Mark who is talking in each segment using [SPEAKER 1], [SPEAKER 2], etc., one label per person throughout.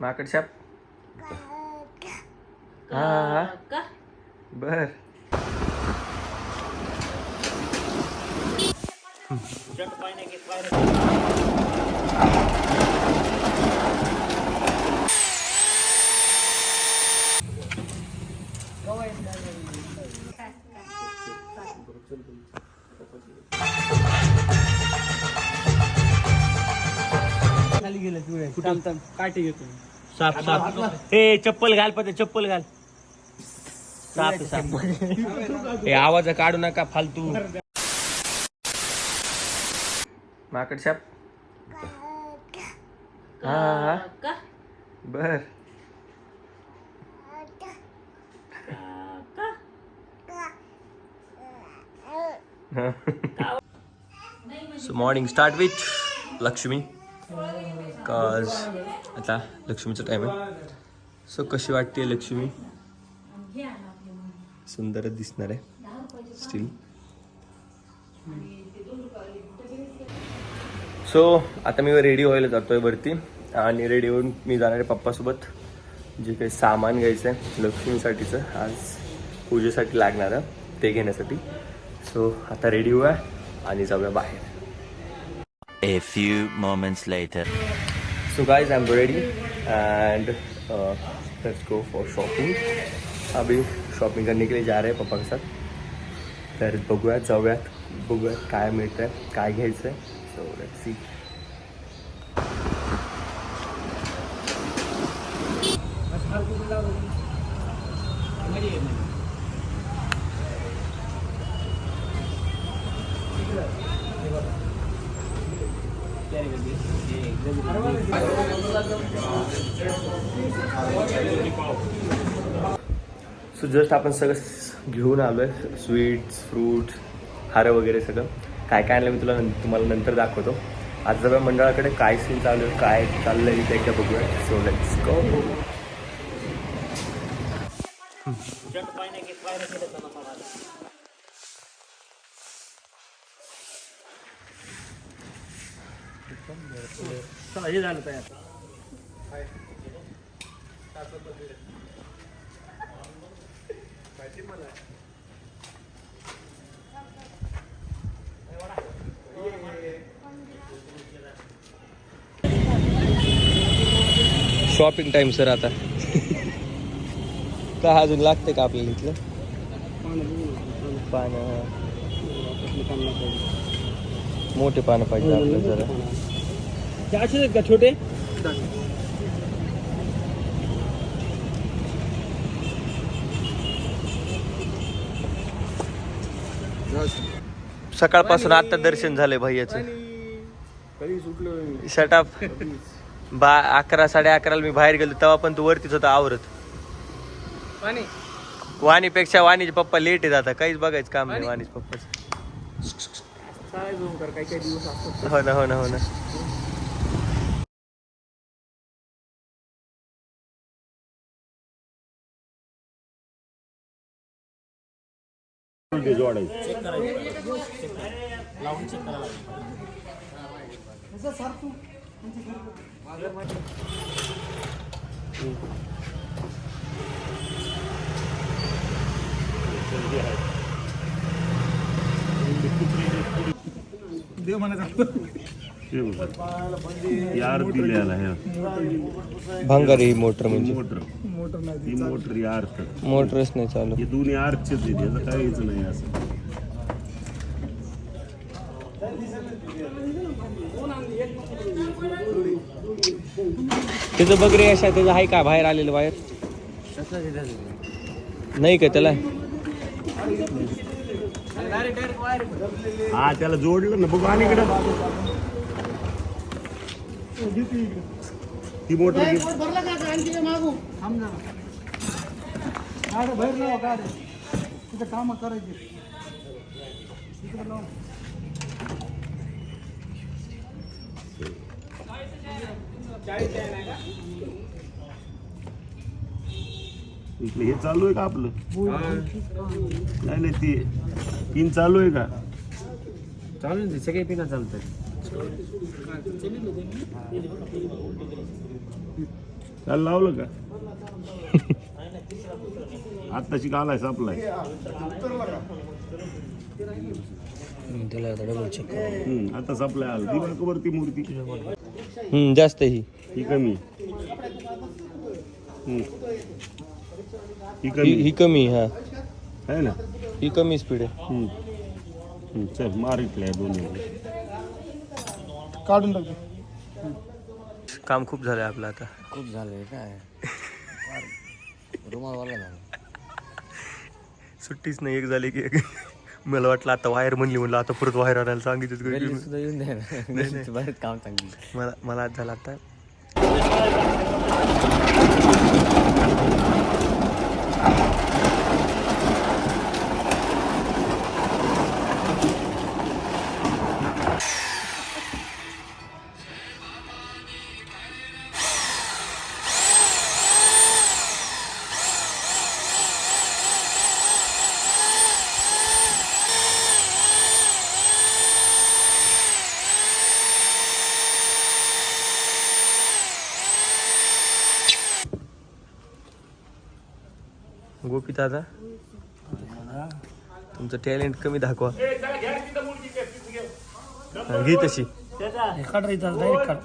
[SPEAKER 1] माकड शाप. हा बर.
[SPEAKER 2] खाली गेलं कुठे काटे घेतो.
[SPEAKER 1] साप साप. हे चप्पल घाल पते, चप्पल घाल. साप साप. हे आवाज काढू नका फालतू. माकड शाप. हा बर. So morning start with Lakshmi, cause आता लक्ष्मीचा टाइम आहे. सो कशी वाटते लक्ष्मी? सुंदरच दिसणार आहे स्टील. सो आता मी रेडी व्हायला जातोय वरती आणि रेडी होऊन मी जाणार आहे पप्पासोबत. जे काही सामान घ्यायचं आहे लक्ष्मीसाठीचं आज पूजेसाठी लागणार ते घेण्यासाठी. सो आता रेडी होऊया आणि जाऊया बाहेर.
[SPEAKER 3] A few moments later.
[SPEAKER 1] So guys, I'm ready and let's go for shopping. अभी शॉपिंग करने के लिए जा रहे हैं पप्पा के साथ. तर बघूयात जाऊयात बघूयात काय मिळतंय काय घ्यायचं आहे. So let's see. So just आपण सगळं घेऊन आलोय. स्वीट्स, फ्रूट्स, हार वगैरे सगळं काय काय आणलं मी तुम्हाला नंतर दाखवतो. आज जर मंडळाकडे काय सीन चालू आहे काय चाललंय ते एकदा बघूया. So let's go.
[SPEAKER 2] हे झालं तयार.
[SPEAKER 1] शॉपिंग टाइम सर आता. का अजून लागते का आपल्याला इथलं पानं? मोठे पानं पाहिजे आपल्याला जरा.
[SPEAKER 2] असे आहेत का छोटे?
[SPEAKER 1] सकाळपासून आता दर्शन झालंय भैयाचं.
[SPEAKER 2] कधी सुटलो
[SPEAKER 1] शटअप. 11 11:30 मी बाहेर गेलो तेव्हा पण तू वरतीच होता आवरत. वाणीपेक्षा वाणीचे पप्पा लेट येत आता. काहीच बघायचं काम नाही वाणीचे पप्पाच.
[SPEAKER 2] काही दिवस असतात.
[SPEAKER 1] हो ना हो ना हो ना.
[SPEAKER 2] देव म्हणत
[SPEAKER 4] यार दिलेला आहे.
[SPEAKER 1] भंगार ही मोटर म्हणजे
[SPEAKER 4] मोटर ही मोटर यार
[SPEAKER 1] मोटरच नाही चालू.
[SPEAKER 4] हे दोन्ही आर्चेच आहेत. याचं काहीच नाही असं.
[SPEAKER 1] त्याचं बघ रे अशा त्याचं आहे का बाहेर आलेलं बाहेर नाही का त्याला?
[SPEAKER 4] हा त्याला जोडलं ना बघू. आणि इकडं ती मोटर
[SPEAKER 2] काम करायचे.
[SPEAKER 4] इकडे हे चालू आहे का आपलं? नाही नाही ती पिन चालू आहे का?
[SPEAKER 2] चालू आहे सगळे पिना चालतात.
[SPEAKER 4] त्याला लावलं का आत्ताशी आलाय सापलाय आता सापलाय आलं ती बघ वरती मूर्ती
[SPEAKER 1] जास्त
[SPEAKER 4] ही कमी ही कमी
[SPEAKER 1] ही कमी हा
[SPEAKER 4] आहे ना
[SPEAKER 1] ही कमी स्पीड आहे.
[SPEAKER 4] चल मार इथल्या दोन्ही
[SPEAKER 2] काढून टाकतो.
[SPEAKER 1] काम खूप झालंय आपलं आता.
[SPEAKER 5] खूप झालंय काय रुमालवाला झालं.
[SPEAKER 1] सुट्टीच नाही एक झाली की एक. मला वाटलं आता वायर म्हणली म्हणलं आता परत वायर आणायला सांगितलं
[SPEAKER 5] गल्ली सुद्धा येऊन द्या ना बरेच काम चांगली.
[SPEAKER 1] मला आज झालं आता. गोपी दादा तुमचं टॅलेंट कमी दाखवा. घे तशी.
[SPEAKER 2] काढ रे इथं डायरेक्ट काढ.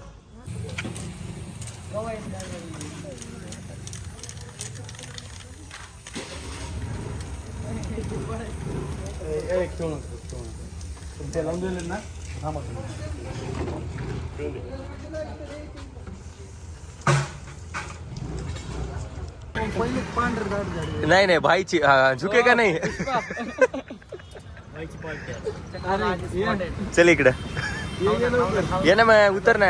[SPEAKER 2] ते लावून दिले ना थांबा. पहिले पांढर झाड
[SPEAKER 1] नाही नाही भाईची झुके का नाही. चल इकडं ये ना मग उतर ना.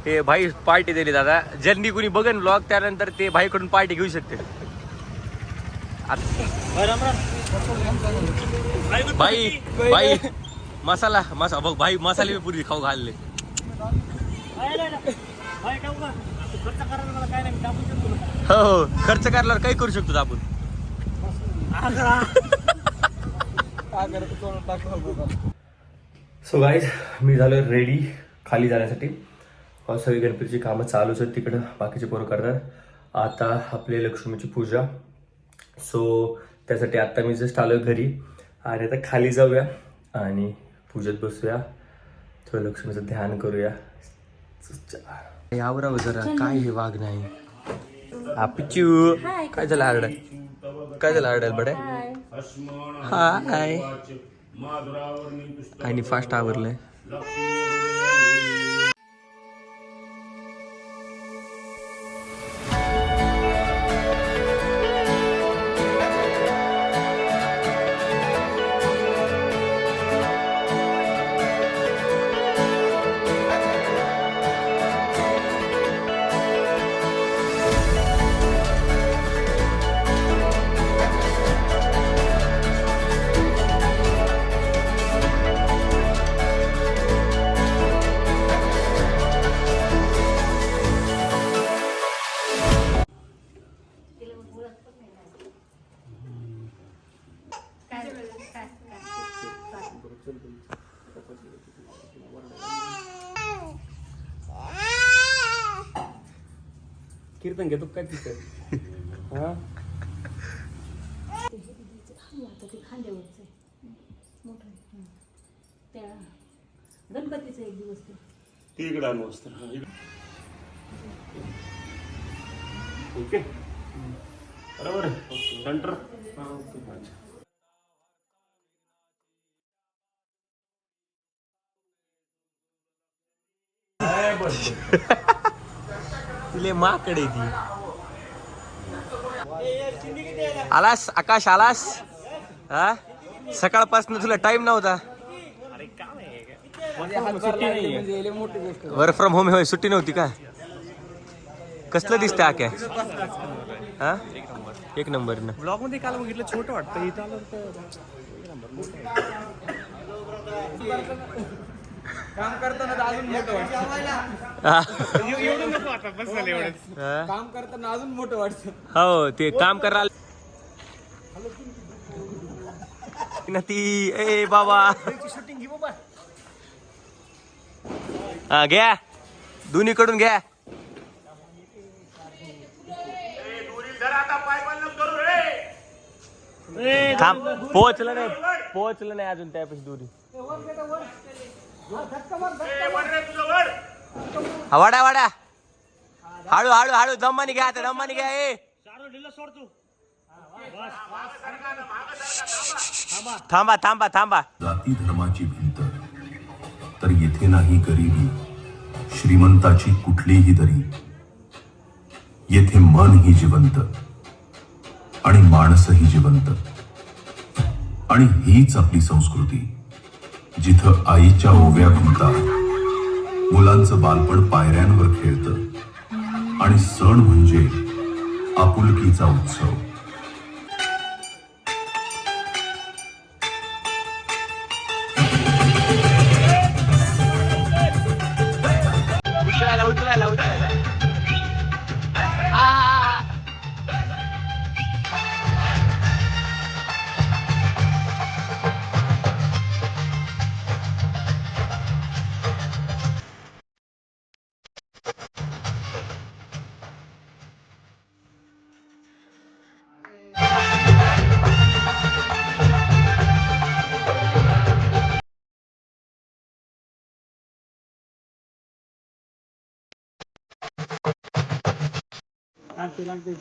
[SPEAKER 1] हे भाई पार्टी दिली दादा. ज्यांनी कुणी बघन ब्लॉग त्यानंतर ते भाईकडून पार्टी घेऊ शकते. भाई भाई मसाला बघ भाई मसाले मी पूर्वी खाऊ घालले. हो खर्च करल्यावर काही करू शकतो आपण. सो गाईज मी झालो रेडी खाली जाण्यासाठी. सगळी गणपतीची कामं चालूच आहेत तिकडं. बाकीचे पोरं करतात. आता आपली लक्ष्मीची पूजा. सो त्यासाठी आता मी जस्ट आलो घरी आणि आता खाली जाऊया आणि पूजेत बसूया. थोडं लक्ष्मीचं ध्यान करूया. यावर जरा काय हे वाघ नाही. पिच्चू काय झालं आरडाय. काय झालं आरडायला बडे. हाय आणि फास्ट आवरलंय. कीर्तन घेतो काय तिथं. हा
[SPEAKER 6] गणपतीचा एक दिवस
[SPEAKER 4] ती इकडे आणू असतं. ओके बरोबर सेंटर.
[SPEAKER 1] तुले माकडे ती. आलास आकाश आलास. हा सकाळपासून तुला टाइम नव्हता. वर्क फ्रॉम होम होय सुट्टी नव्हती का. कसलं दिसतं आक्या. हा एक नंबर ना.
[SPEAKER 2] ब्लॉग मध्ये काल बघितलं छोटं वाटतं. इथं आलं काम करताना अजून मोठं वाटतं. एवढं नको आता बस झालं एवढंच. काम करताना अजून मोठं वाटतं.
[SPEAKER 1] हो ते काम करायला ती. ए बाबा
[SPEAKER 2] शूटिंग घे बाबा.
[SPEAKER 1] हा घ्या दोन्हीकडून घ्या. थांब पोहोचलं नाही अजून त्यापेक्षा दुरी वाड्या हळू हळू हळू दम्मानी घ्या आता दम्मानी घ्या ए थांबा
[SPEAKER 6] जाती धर्माची भिंत तर येथे नाही गरिबी श्रीमंताची कुठलीही दरी येथे मन ही जिवंत आणि माणसही जिवंत आणि हीच आपली संस्कृती जिथं आईच्या ओव्या घुमतात मुलांचं बालपण पायऱ्यांवर खेळतं आणि सण म्हणजे आपुलकीचा उत्सव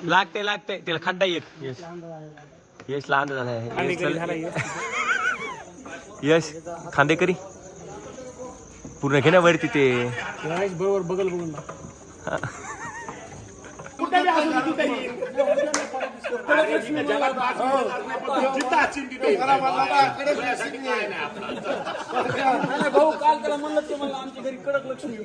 [SPEAKER 1] लागते त्याला खड्डा एक यश लहान झालाय यश खांदेकरी पूर्ण घे ना वरती ते
[SPEAKER 2] बरोबर बगल बघून भाऊ काल त्याला म्हणलं ते मला आमच्या घरी कडक लक्ष्मी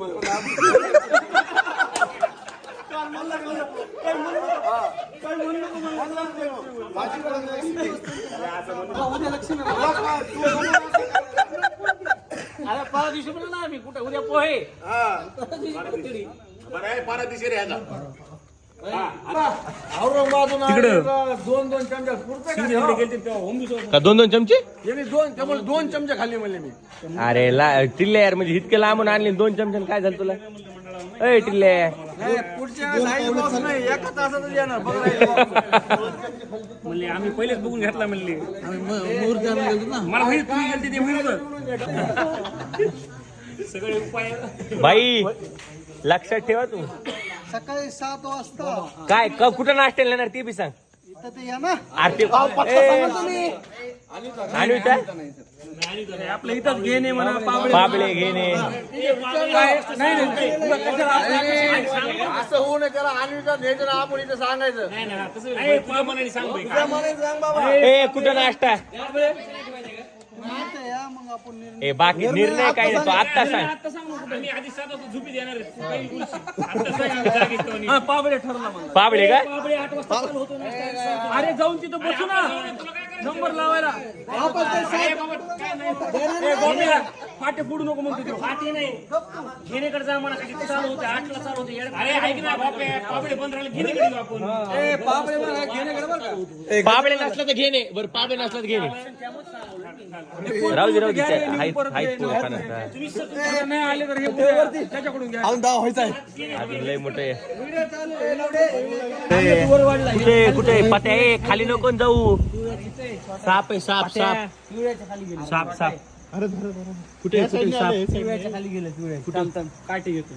[SPEAKER 2] अरे परवा दिवशी म्हणलं ना मी कुठे उद्या पोहे दोन चमचा
[SPEAKER 1] का दोन चमचे
[SPEAKER 2] दोन चमचे खाल्ले म्हणले मी
[SPEAKER 1] अरे टिल्ले यार म्हणजे इतके लांबून आणले 2 चमचे काय झालं तुला ए टिल्ले
[SPEAKER 2] पुढच्या एका तासातच येणार म्हणले आम्ही पहिलेच बघून घेतला म्हणले मला माहित तुम्ही गेलते ते माहित सगळे उपाय
[SPEAKER 1] भाई लक्षात ठेवा तू
[SPEAKER 7] सकाळी 7 वाजता
[SPEAKER 1] काय कुठं नाश्त्याला येणार ते बी सांग
[SPEAKER 7] इथं ते या ना
[SPEAKER 1] आरती
[SPEAKER 2] आपल्या इथंच घेणे म्हणा
[SPEAKER 1] पाबळे घेणे
[SPEAKER 2] असं होऊ नये त्याला आणवीचा न्यायचं ना आपण इथं सांगायचं
[SPEAKER 1] ए कुठं नाश्ता
[SPEAKER 7] इथं या मग आपण
[SPEAKER 1] ए बाकी निर्णय काय नाही, तू आत्ता सांग
[SPEAKER 2] पाबळे ठरला मला
[SPEAKER 1] पाबळे का
[SPEAKER 2] पाबळे 8 वाजता चालू होतो नाश्ता. अरे जाऊन तिथं बसू ना नंबर लावायला फाटे फोडू नको म्हणतो फाटे नाही घेणेकडे जा म्हणा किती चालू होते 8 ला चालू होते अरे ऐक ना पाबळे बंद राहिले घेणेकडे जाऊ आपण पाबळे म्हणा घेणेकडे बरं का
[SPEAKER 1] पाबळे नसलं तर घेणे बरं पाबळे नसलं तर घेणे राहू दे
[SPEAKER 2] नाही आले तर हे त्याच्याकडून घ्या
[SPEAKER 1] अजून लय मोठे कुठे पत्या ए खाली नको न जाऊ साप आहे साप कुठे
[SPEAKER 7] खाली गेले
[SPEAKER 2] काटे घेतो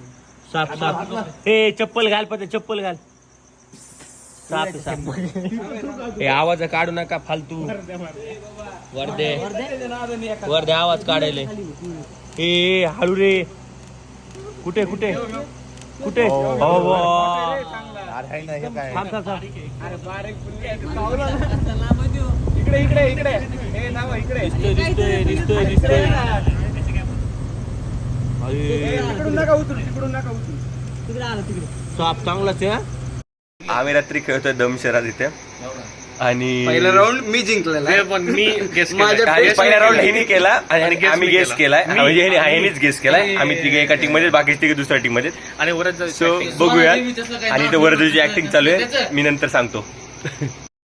[SPEAKER 1] साप ए चप्पल घाल पत्या चप्पल घाल साप ए आवाज काढू नका फालतू वर्दे आवाज काढायले ए हळू रे कुठे दिसतोय साप चांगलाच आहे. आम्ही रात्री खेळतोय दमशरा तिथे आणि
[SPEAKER 2] पहिला राऊंड मी जिंकलेला पण मी
[SPEAKER 1] पहिला राऊंड ह्यानी केला आणि आम्ही गेस केलाय म्हणजे ह्यानीच गेस केलाय आम्ही तिघे एका टीम मध्ये बाकी तिघे दुसऱ्या टीम मध्ये आणि वरच सो बघूया आणि इथे वरची ऍक्टिंग चालू आहे मी नंतर सांगतो.